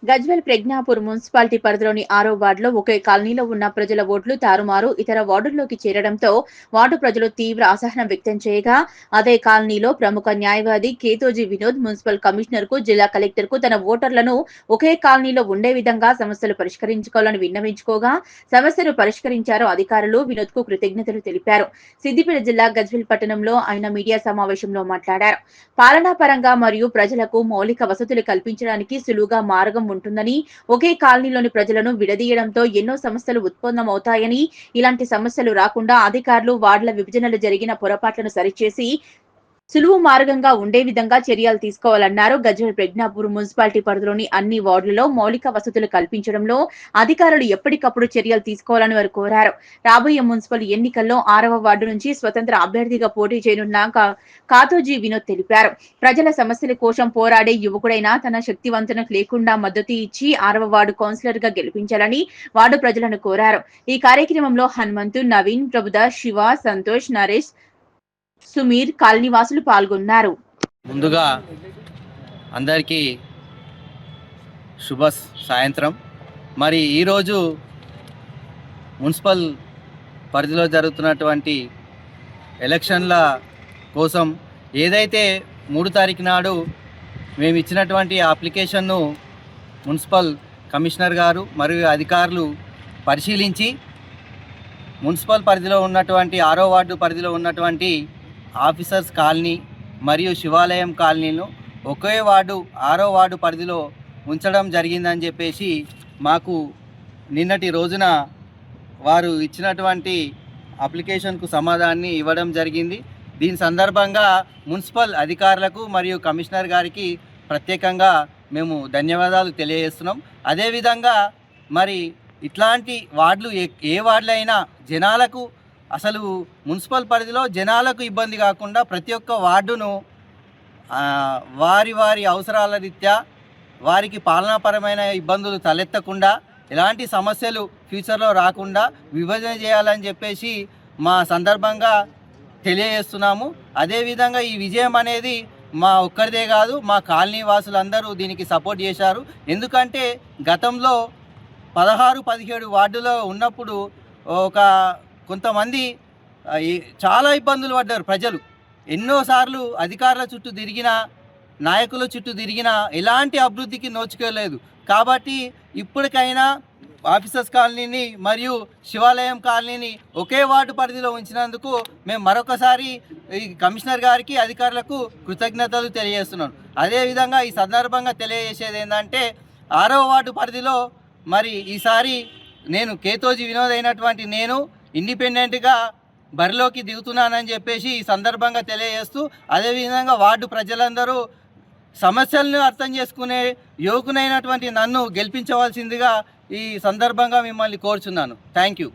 Gajwel Pragnapur municipality పరిధిలోని 6వ వార్డులో ఒకే కాలనీలో ఉన్న ప్రజల ఓట్లు తారుమారు ఇతర వార్డుల్లోకి చేరడంతో వార్డు ప్రజలు తీవ్ర అసహనం వ్యక్తం చేయగా అదే కాలనీలో ప్రముఖ న్యాయవాది కేతోజీ వినోద్ మున్సిపల్ కమిషనర్ కు జిల్లా కలెక్టర్ కు తన ఓటర్లను ఒకే కాలనీలో ఉండే విధంగా సమస్యలు పరిష్కరించుకోవాలని విన్నవించుకోగా సమస్యను పరిష్కరించారు అధికారులు. వినోద్ కు కృతజ్ఞతలు తెలిపారు. సిద్దిపేట జిల్లా గజ్వేల్ పట్టణంలో ఆయన మీడియా సమావేశంలో మాట్లాడారు. పాలనా పరంగా మరియు ప్రజలకు మౌలిక వసతులు కల్పించడానికి సులువుగా మార్గం ఉంటుందని, ఒకే కాలనీలోని ప్రజలను విడదీయడంతో ఎన్నో సమస్యలు ఉత్పన్నమవుతాయని, ఇలాంటి సమస్యలు రాకుండా అధికారులు వార్డుల విభజనలు జరిగిన పొరపాట్లను సరిచేసి సులువు మార్గంగా ఉండే విధంగా చర్యలు తీసుకోవాలన్నారు. గజ్వేల్ ప్రజ్ఞాపూర్ మున్సిపాలిటీ పరిధిలోని అన్ని వార్డులలో మౌలిక వసతులు కల్పించడంలో అధికారులు ఎప్పటికప్పుడు చర్యలు తీసుకోవాలని వారు కోరారు. రాబోయే మున్సిపల్ ఎన్నికల్లో 6వ వార్డు నుంచి స్వతంత్ర అభ్యర్థిగా పోటీ చేయనున్న కాతోజీ వినోద్ తెలిపారు. ప్రజల సమస్యల కోసం పోరాడే యువకుడైన తన శక్తివంతనకు లేకుండా మద్దతు ఇచ్చి 6వ వార్డు కౌన్సిలర్ గా గెలిపించాలని వార్డు ప్రజలను కోరారు. ఈ కార్యక్రమంలో హనుమంతు, నవీన్, ప్రభుదాస్, శివ, సంతోష్, నరేష్, సుమీర్, కాలనీవాసులు పాల్గొన్నారు. ముందుగా అందరికీ శుభ సాయంత్రం. మరి ఈరోజు మున్సిపల్ పరిధిలో జరుగుతున్నటువంటి ఎలక్షన్ల కోసం ఏదైతే 3 తారీఖు నాడు మేము ఇచ్చినటువంటి అప్లికేషన్ను మున్సిపల్ కమిషనర్ గారు మరియు అధికారులు పరిశీలించి మున్సిపల్ పరిధిలో ఉన్నటువంటి 6వ వార్డు పరిధిలో ఉన్నటువంటి ఆఫీసర్స్ కాలనీ మరియు శివాలయం కాలనీను ఒకే వార్డు 6వ వార్డు పరిధిలో ఉంచడం జరిగిందని చెప్పేసి మాకు నిన్నటి రోజున వారు ఇచ్చినటువంటి అప్లికేషన్కు సమాధానాన్ని ఇవ్వడం జరిగింది. దీని సందర్భంగా మున్సిపల్ అధికారులకు మరియు కమిషనర్ గారికి ప్రత్యేకంగా మేము ధన్యవాదాలు తెలియజేస్తున్నాం. అదేవిధంగా మరి ఇట్లాంటి వార్డులు ఏ వార్డులు అయినా జనాలకు అసలు మున్సిపల్ పరిధిలో జనాలకు ఇబ్బంది కాకుండా ప్రతి ఒక్క వార్డును వారి వారి అవసరాల రీత్యా వారికి పాలనాపరమైన ఇబ్బందులు తలెత్తకుండా ఎలాంటి సమస్యలు ఫ్యూచర్లో రాకుండా విభజన చేయాలని చెప్పేసి మా సందర్భంగా తెలియజేస్తున్నాము. అదేవిధంగా ఈ విజయం అనేది మా ఒక్కరిదే కాదు, మా కాలనీ వాసులందరూ దీనికి సపోర్ట్ చేశారు. ఎందుకంటే గతంలో 16-17 వార్డులో ఉన్నప్పుడు కొంతమంది చాలా ఇబ్బందులు పడ్డారు ప్రజలు. ఎన్నోసార్లు అధికారుల చుట్టూ తిరిగినా, నాయకుల చుట్టూ తిరిగినా ఎలాంటి అభివృద్ధికి నోచుకోలేదు. కాబట్టి ఇప్పటికైనా ఆఫీసర్స్ కాలనీని మరియు శివాలయం కాలనీని ఒకే వార్డు పరిధిలో ఉంచినందుకు మేము మరొకసారి ఈ కమిషనర్ గారికి, అధికారులకు కృతజ్ఞతలు తెలియజేస్తున్నాను. అదేవిధంగా ఈ సందర్భంగా తెలియజేసేది ఏంటంటే 6వ వార్డు పరిధిలో మరి ఈసారి నేను కేతోజీ వినోద్ అయినటువంటి నేను ఇండిపెండెంట్గా బరిలోకి దిగుతున్నానని చెప్పేసి ఈ సందర్భంగా తెలియజేస్తూ, అదేవిధంగా వార్డు ప్రజలందరూ సమస్యలను అర్థం చేసుకునే యువకునైనటువంటి నన్ను గెలిపించవలసిందిగా ఈ సందర్భంగా మిమ్మల్ని కోరుచున్నాను. Thank you.